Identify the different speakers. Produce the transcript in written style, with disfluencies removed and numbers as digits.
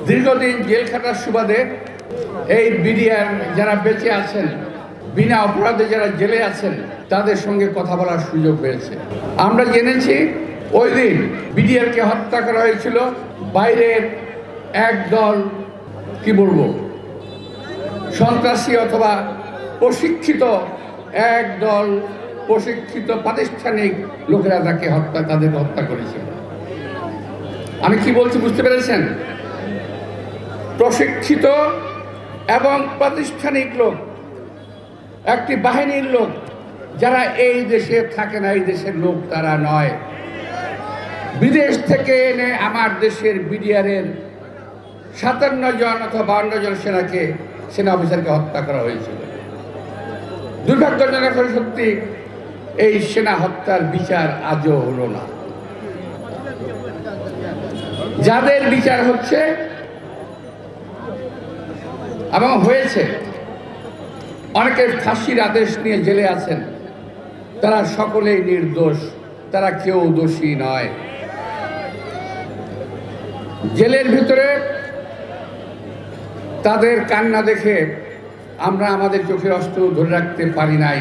Speaker 1: দীর্ঘদিন জেল খাটার সুবাদে এই বিডিআর যারা বেঁচে আছেন, বিনা অপরাধে যারা জেলে আছেন, তাদের সঙ্গে কথা বলার সুযোগ হয়েছে। আমরা জেনেছি ওই দিন বিডিআরকে হত্যা করা হয়েছিল বাইরের একদল সন্ত্রাসী অথবা প্রশিক্ষিত একদল প্রশিক্ষিত প্রাতিষ্ঠানিক লোকেরা তাদেরকে হত্যা করেছিল। আমি কি বলছি বুঝতে পেরেছেন? প্রশিক্ষিত এবং প্রাতিষ্ঠানিক লোক, একটি বাহিনীর লোক, যারা এই দেশে থাকে না, এই দেশের লোক তারা নয়। বিদেশ থেকে এনে আমার দেশের বিডিআরের 57 জন অথবা 52 জন সেনা অফিসারকে হত্যা করা হয়েছিল। দুর্ভাগ্যজনক সত্যি এই সেনা হত্যার বিচার আজও হলো না। যাদের বিচার হচ্ছে এবং হয়েছে, অনেকের ফাঁসির আদেশ নিয়ে জেলে আছেন, তারা সকলেই নির্দোষ, তারা কেউ দোষী নয়। জেলের ভিতরে তাদের কান্না দেখে আমরা আমাদের চোখের অস্ত্র ধরে রাখতে পারি নাই।